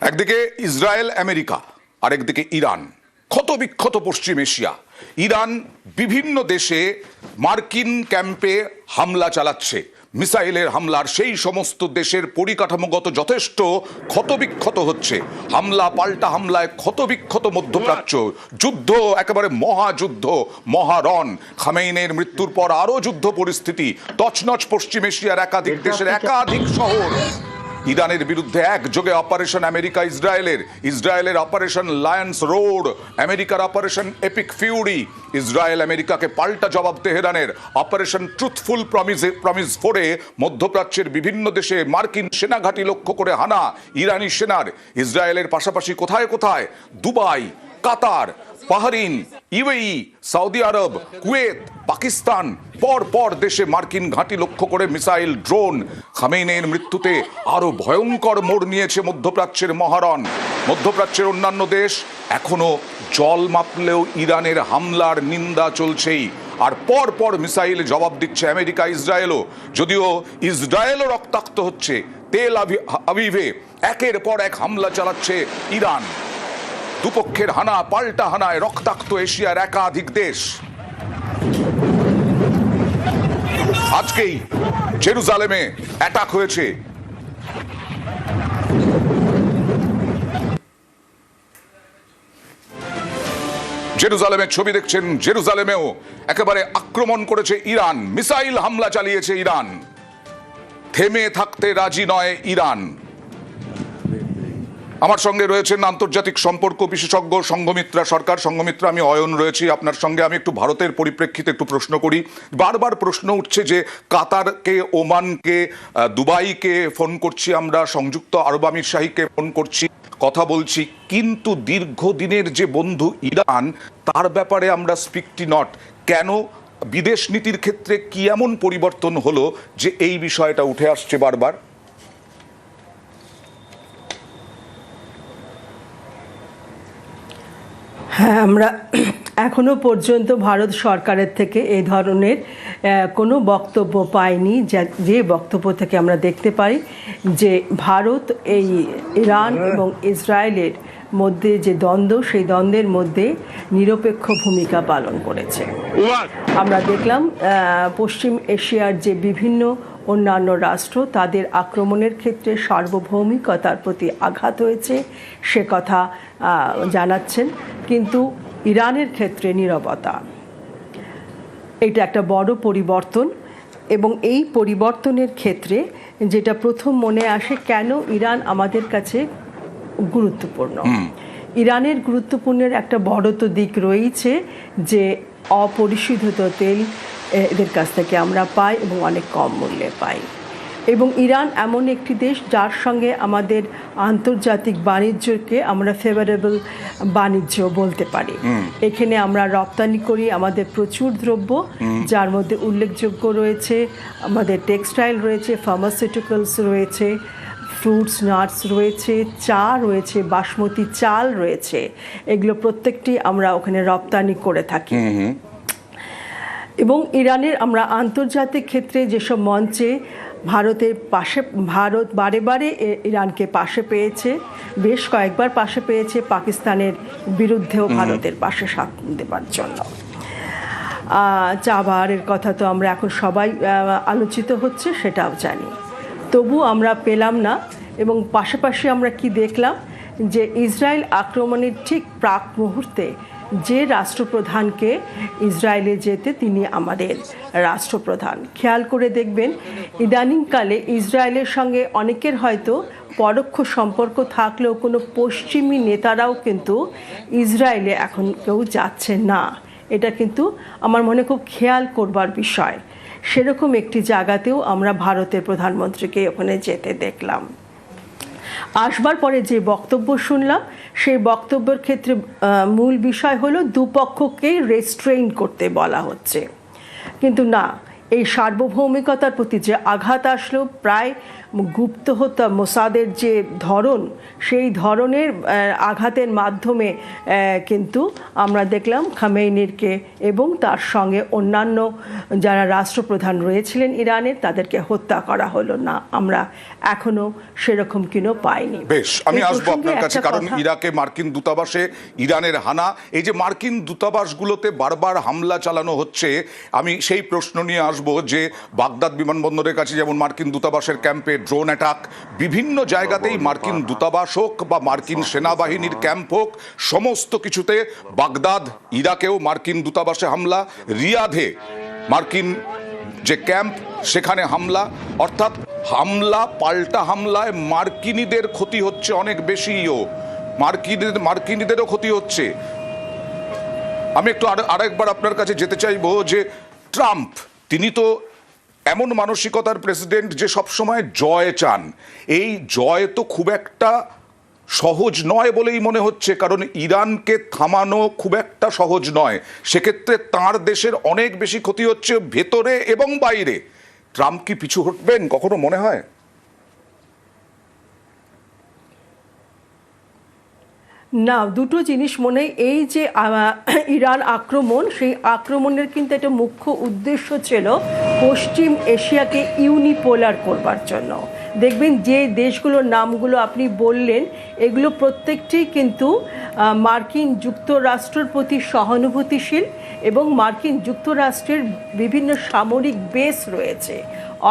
একদিকে Israel America, আরেকদিকে Iran, ক্ষত বিক্ষত পশ্চিম এশিয়া। ইরান বিভিন্ন দেশে মার্কিন ক্যাম্পে হামলা চালাচ্ছে, মিসাইলের হামলার সেই সমস্ত দেশের পরিকাঠামোগত যথেষ্ট ক্ষতবিক্ষত হচ্ছে। হামলা পাল্টা হামলায় ক্ষতবিক্ষত মধ্যপ্রাচ্য, যুদ্ধ একেবারে মহাযুদ্ধ, মহারণ। খামেইনের মৃত্যুর পর আরও যুদ্ধ পরিস্থিতি, তছনছ পশ্চিম এশিয়ার একাধিক দেশের একাধিক শহর। ইরানের বিরুদ্ধে একযোগে অপারেশন আমেরিকা ইসরায়েলের অপারেশন লায়ন্স রোড, আমেরিকার অপারেশন এপিক ফিউরি। ইসরায়েল আমেরিকাকে পাল্টা জবাব তেহরানের। অপারেশন ট্রুথফুল প্রমিস 4-এ মধ্যপ্রাচ্যের বিভিন্ন দেশে মার্কিন সেনাঘাঁটি লক্ষ্য করে হানা ইরানি সেনার। ইসরায়েলের পাশাপাশি কোথায় কোথায় দুবাই, কাতার, বাহরিন, ইউএই, সৌদি আরব, কুয়েত, পাকিস্তান, পর পর দেশে মার্কিন ঘাঁটি লক্ষ্য করে মিসাইল, ড্রোন। খামেইনের মৃত্যুতে আরো ভয়ঙ্কর মোড় নিয়েছে মধ্যপ্রাচ্যের মহারণ। মধ্যপ্রাচ্যের অন্যান্য দেশ এখনো জল মাপলেও ইরানের হামলার নিন্দা চলছেই, আর পর পর মিসাইল জবাব দিচ্ছে আমেরিকা, ইসরায়েলও। যদিও ইসরায়েলও রক্তাক্ত হচ্ছে, তেল আবিবে একের পর এক হামলা চালাচ্ছে ইরান। দুপক্ষের হানা পাল্টা হানায় রক্তাক্ত এশিয়ার একাধিক দেশ। আজকেই জেরুজালেমে অ্যাটাক হয়েছে। জেরুজালেমের ছবি দেখছেন, জেরুজালেমেও একেবারে আক্রমণ করেছে ইরান, মিসাইল হামলা চালিয়েছে ইরান। থেমে থাকতে রাজি নয় ইরান। আমার সঙ্গে রয়েছেন আন্তর্জাতিক সম্পর্ক বিশেষজ্ঞ সংঘমিত্রা সরকার। সংঘমিত্রা, আমি অয়ন রয়েছি আপনার সঙ্গে। আমি একটু ভারতের পরিপ্রেক্ষিতে একটু প্রশ্ন করি। বারবার প্রশ্ন উঠছে যে কাতারকে, ওমানকে, দুবাইকে ফোন করছি আমরা, সংযুক্ত আরব আমিরশাহীকে ফোন করছি, কথা বলছি, কিন্তু দীর্ঘদিনের যে বন্ধু ইরান, তার ব্যাপারে আমরা স্পিকটি নট। কেন? বিদেশ নীতির ক্ষেত্রে কি এমন পরিবর্তন হলো যে এই বিষয়টা উঠে আসছে বারবার? হ্যাঁ, আমরা এখনো পর্যন্ত ভারত সরকারের থেকে এই ধরনের কোনো বক্তব্য পাইনি, যে বক্তব্য থেকে আমরা দেখতে পাই যে ভারত এই ইরান এবং ইসরায়েলের মধ্যে যে দ্বন্দ্ব, সেই দ্বন্দ্বের মধ্যে নিরপেক্ষ ভূমিকা পালন করেছে। আমরা দেখলাম পশ্চিম এশিয়ার যে বিভিন্ন অন্যান্য রাষ্ট্র, তাদের আক্রমণের ক্ষেত্রে সার্বভৌমিকতার প্রতি আঘাত হয়েছে, সে কথা জানাচ্ছেন, কিন্তু ইরানের ক্ষেত্রে নীরবতা। এটা একটা বড় পরিবর্তন, এবং এই পরিবর্তনের ক্ষেত্রে যেটা প্রথম মনে আসে, কেন ইরান আমাদের কাছে গুরুত্বপূর্ণ। ইরানের গুরুত্বপূর্ণের একটা বড় তো দিক রয়েছে যে অপরিশোধিত তেল এদের কাছ থেকে আমরা পাই এবং অনেক কম মূল্যে পাই। এবং ইরান এমন একটি দেশ যার সঙ্গে আমাদের আন্তর্জাতিক বাণিজ্যকে আমরা ফেভারেবল বাণিজ্য বলতে পারি। এখানে আমরা রপ্তানি করি আমাদের প্রচুর দ্রব্য, যার মধ্যে উল্লেখযোগ্য রয়েছে আমাদের টেক্সটাইল রয়েছে, ফার্মাসিউটিক্যালস রয়েছে, ফ্রুটস, নাটস রয়েছে, চা রয়েছে, বাসমতি চাল রয়েছে। এগুলো প্রত্যেকটি আমরা ওখানে রপ্তানি করে থাকি। এবং ইরানের আমরা আন্তর্জাতিক ক্ষেত্রে যেসব মঞ্চে ভারত বারে বারে ইরানকে পাশে পেয়েছে, বেশ কয়েকবার পাশে পেয়েছে, পাকিস্তানের বিরুদ্ধেও ভারতের পাশে সাথ দেবার জন্য। চাবারের কথা তো আমরা এখন সবাই আলোচিত হচ্ছে, সেটাও জানি, তবু আমরা পেলাম না। এবং পাশাপাশি আমরা কি দেখলাম যে ইসরায়েল আক্রমণের ঠিক প্রাক মুহূর্তে যে রাষ্ট্রপ্রধানকে ইসরায়েলে যেতে, তিনি আমাদের রাষ্ট্রপ্রধান। খেয়াল করে দেখবেন ইদানিংকালে ইসরায়েলের সঙ্গে অনেকের হয়তো পরোক্ষ সম্পর্ক থাকলেও কোনো পশ্চিমী নেতারাও কিন্তু ইসরায়েলে এখন কেউ যাচ্ছে না। এটা কিন্তু আমার মনে খুব খেয়াল করবার বিষয়। সেরকম একটি জায়গাতেও আমরা ভারতের প্রধানমন্ত্রীকে ওখানে যেতে দেখলাম। আসবার পরে যে বক্তব্য শুনলাম, সেই বক্তব্যের ক্ষেত্রে মূল বিষয় হলো দুপক্ষকে রেস্ট্রেইন করতে বলা হচ্ছে, কিন্তু না, এই সার্বভৌমিকতার প্রতি যে আঘাত আসলো, প্রায় গুপ্তহত্যা মোসাদের যে ধরন, সেই ধরনের আঘাতের মাধ্যমে কিন্তু আমরা দেখলাম খামেইনিকে এবং তার সঙ্গে অন্যান্য যারা রাষ্ট্রপ্রধান রয়েছিলেন ইরানের তাদেরকে হত্যা করা হলো না। আমরা এখনো সেরকম কিনো পাইনি। বেশ, আমি আসবো আপনার কাছে, কারণ ইরাকে মার্কিন দূতাবাসে ইরানের হানা, এই যে মার্কিন দূতাবাসগুলোতে বারবার হামলা চালানো হচ্ছে, আমি সেই প্রশ্ন নিয়ে আসবো যে বাগদাদ বিমানবন্দরের কাছে যেমন মার্কিন দূতাবাসের ক্যাম্পে ড্রোন অ্যাটাক, বিভিন্ন জায়গাতেই মার্কিন দূতাবাস হোক বা মার্কিন সেনাবাহিনীর ক্যাম্প হোক, সমস্ত কিছুতে বাগদাদ, ইরাকেও মার্কিন দূতাবাসে হামলা, রিয়াধে মার্কিন যে ক্যাম্প সেখানে হামলা, অর্থাৎ হামলা পাল্টা হামলায় মার্কিনীদের ক্ষতি হচ্ছে অনেক বেশিও, মার্কিনীদেরও ক্ষতি হচ্ছে। আমি একটু আরেকবার আপনার কাছে যেতে চাইবো যে ট্রাম্প, তিনি তো এমন মানসিকতার প্রেসিডেন্ট যে সবসময় জয় চান। এই জয় তো খুব একটা সহজ নয় বলেই মনে হচ্ছে, কারণ ইরানকে থামানো খুব একটা সহজ নয়। সেক্ষেত্রে তার দেশের অনেক বেশি ক্ষতি হচ্ছে ভেতরে এবং বাইরে। ট্রাম্প কি পিছু হটবেন কখনো মনে হয়? না, দুটো জিনিস মনে, এই যে ইরান আক্রমণ, সেই আক্রমণের কিন্তু একটা মুখ্য উদ্দেশ্য ছিল পশ্চিম এশিয়াকে ইউনিপোলার করবার জন্য। দেখবেন যে দেশগুলোর নামগুলো আপনি বললেন, এগুলো প্রত্যেকটি কিন্তু মার্কিন যুক্তরাষ্ট্রের প্রতি সহানুভূতিশীল এবং মার্কিন যুক্তরাষ্ট্রের বিভিন্ন সামরিক বেস রয়েছে।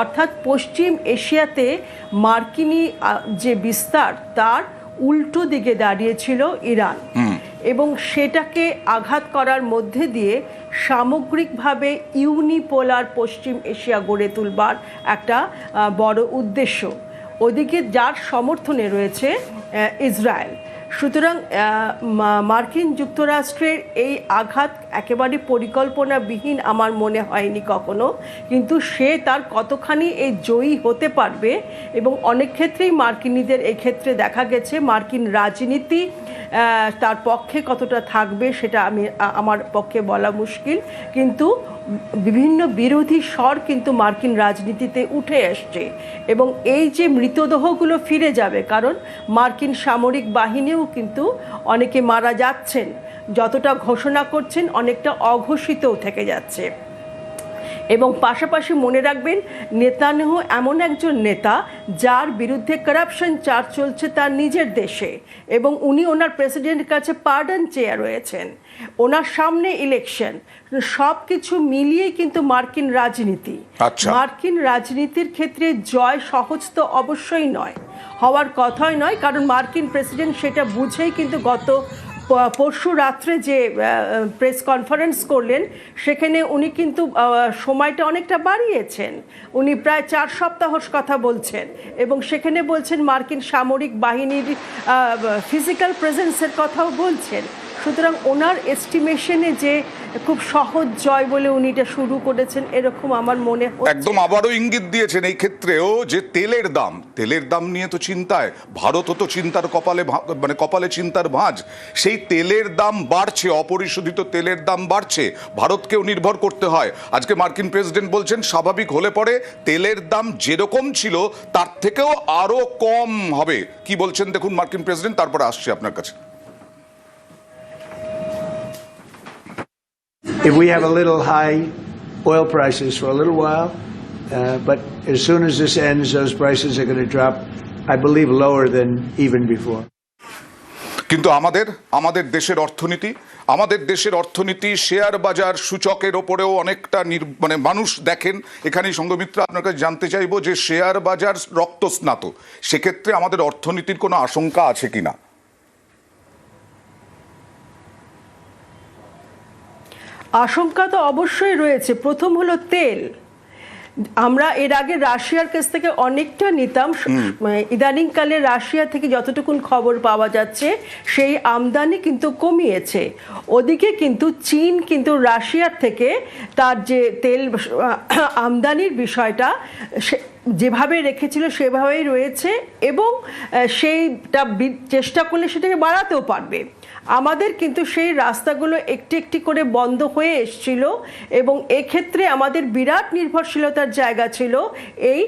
অর্থাৎ পশ্চিম এশিয়াতে মার্কিনী যে বিস্তার, তার উল্টো দিকে দাঁড়িয়েছিল ইরান, এবং সেটাকে আঘাত করার মধ্যে দিয়ে সামগ্রিকভাবে ইউনিপোলার পশ্চিম এশিয়া গড়ে তুলবার একটা বড় উদ্দেশ্য। ওদিকে যার সমর্থনে রয়েছে ইসরায়েল। সুতরাং মার্কিন যুক্তরাষ্ট্রের এই আঘাত একেবারে পরিকল্পনাবিহীন আমার মনে হয়নি কখনো, কিন্তু সে তার কতখানি এই জয়ী হতে পারবে, এবং অনেক ক্ষেত্রেই মার্কিনীদের এই ক্ষেত্রে দেখা গেছে মার্কিন রাজনীতি তার পক্ষে কতটা থাকবে সেটা আমার পক্ষে বলা মুশকিল, কিন্তু বিভিন্ন বিরোধী স্বর কিন্তু মার্কিন রাজনীতিতে উঠে আসছে, এবং এই যে মৃতদেহগুলো ফিরে যাবে, কারণ মার্কিন সামরিক বাহিনীও কিন্তু অনেকে মারা যাচ্ছেন, যতটা ঘোষণা করছেন অনেকটা অঘোষিতও থেকে যাচ্ছে। এবং পাশাপাশি মনে রাখবেন, নেতানিয়াহু এমন একজন নেতা যার বিরুদ্ধে কারাপশন চার্জ চলছে তার নিজের দেশে, এবং উনি ওনার প্রেসিডেন্টের কাছে পার্ডন চেয়ে রয়েছেন, ওনার সামনে ইলেকশন, সব কিছু মিলিয়েই কিন্তু মার্কিন রাজনীতি। মার্কিন রাজনীতির ক্ষেত্রে জয় সহজ তো অবশ্যই নয়, হওয়ার কথাই নয়, কারণ মার্কিন প্রেসিডেন্ট সেটা বুঝেই কিন্তু গত পরশু রাত্রে যে প্রেস কনফারেন্স করলেন, সেখানে উনি কিন্তু সময়টা অনেকটা বাড়িয়েছেন, উনি প্রায় 4 সপ্তাহর কথা বলছেন, এবং সেখানে বলছেন মার্কিন সামরিক বাহিনীর ফিজিক্যাল প্রেজেন্সের কথাও বলছেন। সুতরাং ওনার এস্টিমেশনে যে খুব সহজ জয় বলে উনি এটা শুরু করেছেন এরকম আমার মনে হয়। একদম আবারও ইঙ্গিত দিয়েছেন এই ক্ষেত্রেও যে তেলের দাম নিয়ে তো চিন্তায়, ভারতও তো চিন্তার কপালে চিন্তার ভাঁজ। সেই তেলের দাম বাড়ছে, অপরিশোধিত তেলের দাম বাড়ছে, ভারতকেও নির্ভর করতে হয়। আজকে মার্কিন প্রেসিডেন্ট বলছেন স্বাভাবিক হলে পরে তেলের দাম যেরকম ছিল তার থেকেও আরো কম হবে। কি বলছেন দেখুন মার্কিন প্রেসিডেন্ট, তারপরে আসছে আপনার কাছে। If we have a little high oil prices for a little while, but as soon as this ends, those prices are going to drop, I believe, lower than even before. কিন্তু আমাদের দেশের অর্থনীতি share বাজার সূচকের ওপরেও অনেকটা মানুষ দেখেন। এখানেই সঙ্গমিত্র আপনার কাছে জানতে চাইবো যে শেয়ার বাজার রক্তস্নাত, সেক্ষেত্রে আমাদের অর্থনীতির কোনো আশঙ্কা আছে কিনা? আশঙ্কা তো অবশ্যই রয়েছে। প্রথম হলো তেল। আমরা এর আগে রাশিয়ার কাছ থেকে অনেকটা নিতাম, ইদানিংকালে রাশিয়া থেকে যতটুকুন খবর পাওয়া যাচ্ছে সেই আমদানি কিন্তু কমিয়েছে। ওদিকে কিন্তু চীন কিন্তু রাশিয়ার থেকে তার যে তেল আমদানির বিষয়টা যেভাবে রেখেছিল সেভাবেই রয়েছে, এবং সেইটা চেষ্টা করলে সেটাকে বাড়াতেও পারবে। আমাদের কিন্তু সেই রাস্তাগুলো একটি একটি করে বন্ধ হয়ে এসছিল, এবং এক্ষেত্রে আমাদের বিরাট নির্ভরশীলতার জায়গা ছিল এই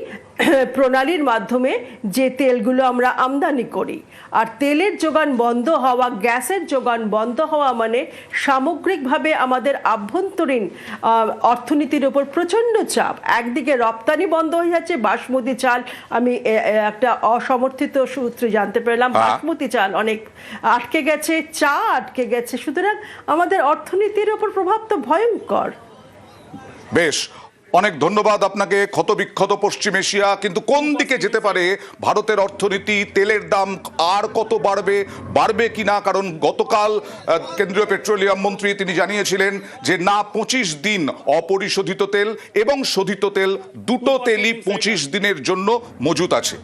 প্রণালীর মাধ্যমে যে তেলগুলো আমরা আমদানি করি, আর তেলের যোগান বন্ধ হওয়া, গ্যাসের যোগান বন্ধ হওয়া মানে সামগ্রিকভাবে আমাদের আভ্যন্তরীণ অর্থনীতির উপর প্রচণ্ড চাপ। একদিকে রপ্তানি বন্ধ হয়ে যাচ্ছে, বাসমতি চাল, আমি একটা অসমর্থিত সূত্রে জানতে পারলাম বাসমতি চাল অনেক আটকে গেছে, চা আটকে গেছে। সুতরাং আমাদের অর্থনীতির উপর প্রভাব তো ভয়ঙ্কর। বেশ, অনেক ধন্যবাদ আপনাকে। ক্ষতবিক্ষত পশ্চিম এশিয়া, কিন্তু কোন দিকে যেতে পারে ভারতের অর্থনীতি, তেলের দাম আর কত বাড়বে কিনা? কারণ গতকাল কেন্দ্রীয় পেট্রোলিয়াম মন্ত্রী তিনি জানিয়েছিলেন যে না, 25 দিন অপরিশোধিত তেল এবং শোধিত তেল দুটো তেলই 25 দিনের জন্য মজুত আছে।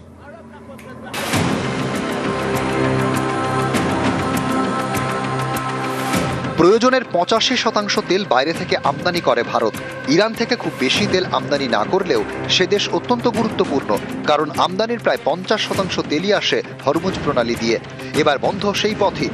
প্রয়োজনের 85% তেল বাইরে থেকে আমদানি করে ভারত। ইরান থেকে খুব বেশি তেল আমদানি না করলেও সে দেশ অত্যন্ত গুরুত্বপূর্ণ, কারণ আমদানির প্রায় 50% তেলই আসে হরমুজ প্রণালী দিয়ে। এবার বন্ধ সেই পথই।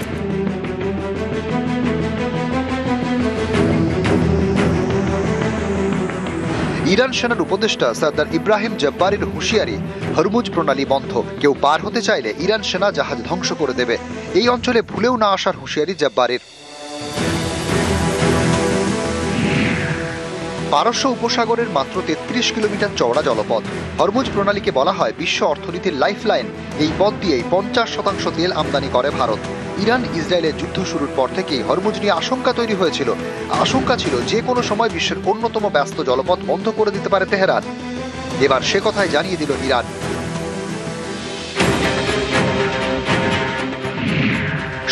ইরান সেনার উপদেষ্টা সরদার ইব্রাহিম জব্বারির হুঁশিয়ারি, হরমুজ প্রণালী বন্ধ, কেউ পার হতে চাইলে ইরান সেনা জাহাজ ধ্বংস করে দেবে। এই অঞ্চলে ভুলেও না আসার হুঁশিয়ারি জব্বারির। পারস্য উপসাগরের মাত্র 33 কিলোমিটার চওড়া জলপথ হরমুজ প্রণালীকে বলা হয় বিশ্ব অর্থনীতির লাইফলাইন। এই পথ দিয়েই 50% তেল আমদানি করে ভারত। ইরান ইসরায়েলের যুদ্ধ শুরুর পর থেকেই হরমুজ নিয়ে আশঙ্কা তৈরি হয়েছিল। আশঙ্কা ছিল যে কোনো সময় বিশ্বের অন্যতম ব্যস্ত জলপথ বন্ধ করে দিতে পারে তেহরান। এবার সে কথাই জানিয়ে দিল ইরান।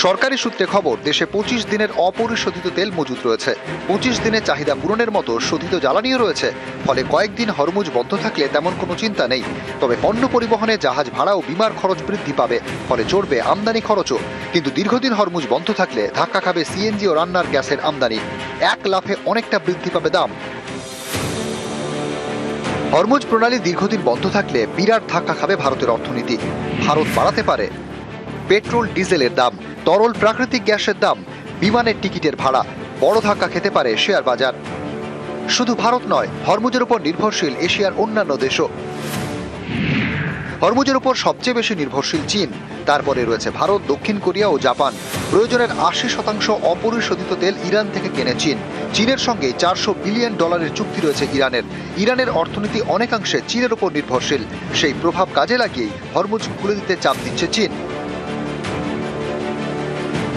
সরকারি সূত্রে খবর, দেশে 25 দিনের অপরিশোধিত তেল মজুত রয়েছে। 25 দিনের চাহিদা পূরণের মতো শোধিত জ্বালানিও রয়েছে। ফলে কয়েকদিন হরমুজ বন্ধ থাকলে তেমন কোনো চিন্তা নেই। তবে পণ্য পরিবহনে জাহাজ ভাড়া ও বিমার খরচ বৃদ্ধি পাবে, ফলে চড়বে আমদানি খরচও। কিন্তু দীর্ঘদিন হরমুজ বন্ধ থাকলে ধাক্কা খাবে সিএনজি ও রান্নার গ্যাসের আমদানি। এক লাফে অনেকটা বৃদ্ধি পাবে দাম। হরমুজ প্রণালী দীর্ঘদিন বন্ধ থাকলে বিরাট ধাক্কা খাবে ভারতের অর্থনীতি। ভারত বাড়াতে পারে পেট্রোল ডিজেলের দাম, তরল প্রাকৃতিক গ্যাসের দাম, বিমানের টিকিটের ভাড়া। বড় ধাক্কা খেতে পারে শেয়ার বাজার। শুধু ভারত নয়, হরমুজের উপর নির্ভরশীল এশিয়ার অন্যান্য দেশও। হরমুজের উপর সবচেয়ে বেশি নির্ভরশীল চীন, তারপরে রয়েছে ভারত, দক্ষিণ কোরিয়া ও জাপান। প্রয়োজনের 80% অপরিশোধিত তেল ইরান থেকে কেনে চীন। চীনের সঙ্গে $400 বিলিয়ন চুক্তি রয়েছে ইরানের। ইরানের অর্থনীতি অনেকাংশে চীনের উপর নির্ভরশীল। সেই প্রভাব কাজে লাগিয়েই হরমুজ খুলে দিতে চাপ দিচ্ছে চীন।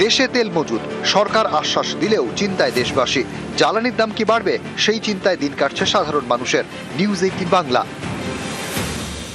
দেশে তেল মজুদ, সরকার আশ্বাস দিলেও চিন্তায় দেশবাসী। জ্বালানির দাম কি বাড়বে সেই চিন্তায় দিন কাটছে সাধারণ মানুষের। নিউজ 18 বাংলা।